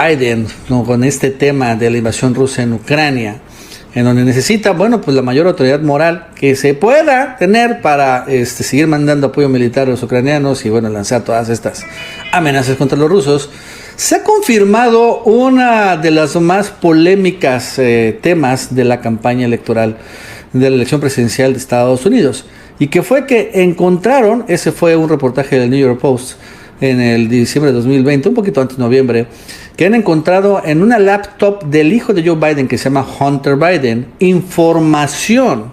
Biden, ¿no?, con este tema de la invasión rusa en Ucrania, en donde necesita, bueno, pues la mayor autoridad moral que se pueda tener para seguir mandando apoyo militar a los ucranianos y, bueno, lanzar todas estas amenazas contra los rusos. Se ha confirmado una de las más polémicas temas de la campaña electoral de la elección presidencial de Estados Unidos, y que fue que encontraron, ese fue un reportaje del New York Post en el diciembre de 2020, un poquito antes de noviembre, que han encontrado en una laptop del hijo de Joe Biden, que se llama Hunter Biden, información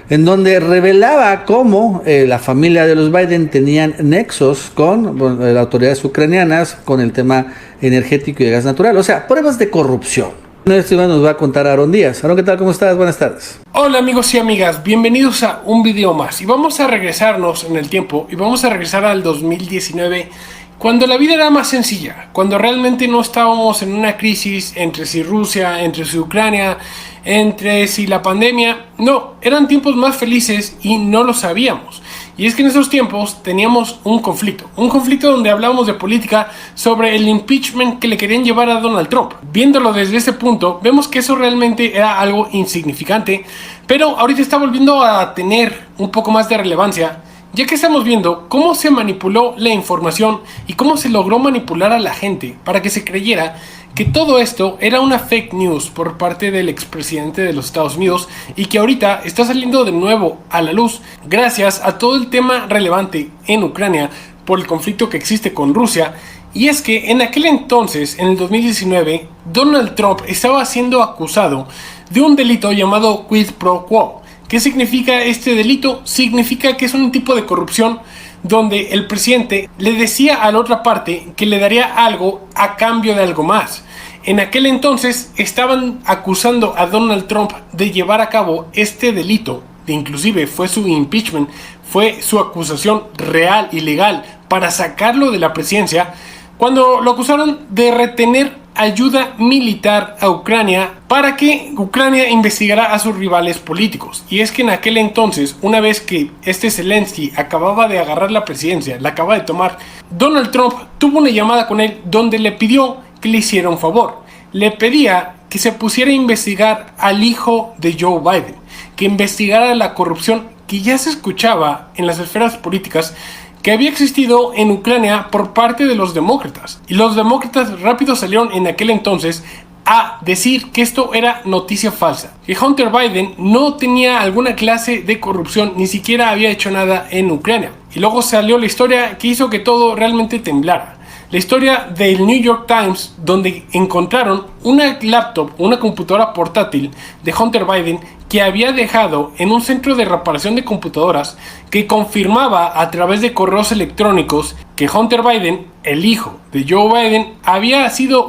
en donde revelaba cómo la familia de los Biden tenían nexos con las autoridades ucranianas con el tema energético y de gas natural, o sea, pruebas de corrupción. Esto nos va a contar Aaron Díaz. Aaron, ¿qué tal? ¿Cómo estás? Buenas tardes. Hola amigos y amigas, bienvenidos a un video más. Y vamos a regresarnos en el tiempo y vamos a regresar al 2019, cuando la vida era más sencilla, cuando realmente no estábamos en una crisis entre si Rusia, entre si Ucrania, entre si la pandemia. No, eran tiempos más felices y no lo sabíamos. Y es que en esos tiempos teníamos un conflicto donde hablábamos de política sobre el impeachment que le querían llevar a Donald Trump. Viéndolo desde ese punto, vemos que eso realmente era algo insignificante, pero ahorita está volviendo a tener un poco más de relevancia, ya que estamos viendo cómo se manipuló la información y cómo se logró manipular a la gente para que se creyera que todo esto era una fake news por parte del expresidente de los Estados Unidos, y que ahorita está saliendo de nuevo a la luz gracias a todo el tema relevante en Ucrania por el conflicto que existe con Rusia. Y es que en aquel entonces, en el 2019, Donald Trump estaba siendo acusado de un delito llamado quid pro quo. ¿Qué significa este delito? Significa que es un tipo de corrupción donde el presidente le decía a la otra parte que le daría algo a cambio de algo más. En aquel entonces estaban acusando a Donald Trump de llevar a cabo este delito, inclusive fue su impeachment, fue su acusación real y legal para sacarlo de la presidencia, cuando lo acusaron de retener ayuda militar a Ucrania para que Ucrania investigara a sus rivales políticos. Y es que en aquel entonces, una vez que Zelensky acababa de agarrar la presidencia, la acaba de tomar, Donald Trump tuvo una llamada con él donde le pidió que le hiciera un favor. Le pedía que se pusiera a investigar al hijo de Joe Biden, que investigara la corrupción que ya se escuchaba en las esferas políticas que había existido en Ucrania por parte de los demócratas. Y los demócratas rápido salieron en aquel entonces a decir que esto era noticia falsa, que Hunter Biden no tenía alguna clase de corrupción, ni siquiera había hecho nada en Ucrania. Y luego salió la historia que hizo que todo realmente temblara. La historia del New York Times, donde encontraron una laptop, una computadora portátil de Hunter Biden que había dejado en un centro de reparación de computadoras, que confirmaba a través de correos electrónicos que Hunter Biden, el hijo de Joe Biden, había sido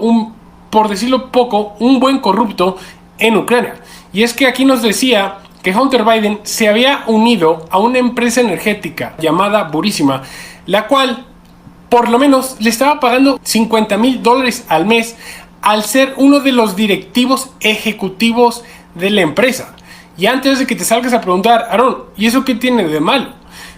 por decirlo poco, un buen corrupto en Ucrania. Y es que aquí nos decía que Hunter Biden se había unido a una empresa energética llamada Burisma, la cual por lo menos le estaba pagando $50,000 al mes al ser uno de los directivos ejecutivos de la empresa. Y antes de que te salgas a preguntar, Aaron, ¿y eso qué tiene de malo?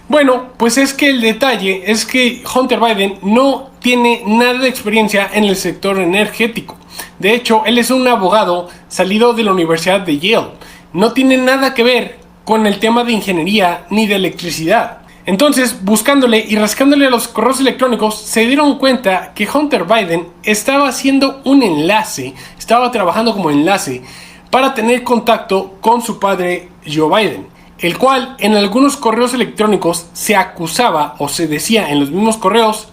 Bueno, pues es que el detalle es que Hunter Biden no tiene nada de experiencia en el sector energético. De hecho, él es un abogado salido de la Universidad de Yale. No tiene nada que ver con el tema de ingeniería ni de electricidad. Entonces, buscándole y rascándole a los correos electrónicos, se dieron cuenta que Hunter Biden estaba haciendo un enlace, estaba trabajando como enlace para tener contacto con su padre Joe Biden, el cual en algunos correos electrónicos se acusaba o se decía en los mismos correos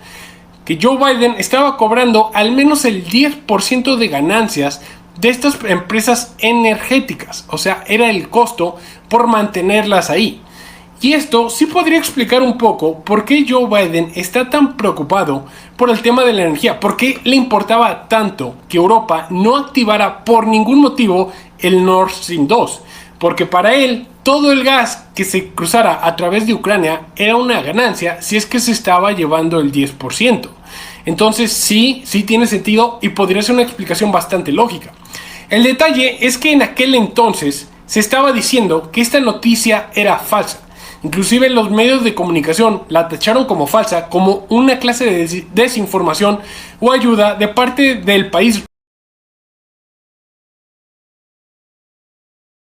que Joe Biden estaba cobrando al menos el 10% de ganancias de estas empresas energéticas, o sea, era el costo por mantenerlas ahí. Y esto sí podría explicar un poco por qué Joe Biden está tan preocupado por el tema de la energía, por qué le importaba tanto que Europa no activara por ningún motivo el Nord Stream 2, porque para él todo el gas que se cruzara a través de Ucrania era una ganancia si es que se estaba llevando el 10%. Entonces sí tiene sentido y podría ser una explicación bastante lógica. El detalle es que en aquel entonces se estaba diciendo que esta noticia era falsa. Inclusive los medios de comunicación la tacharon como falsa, como una clase de desinformación o ayuda de parte del país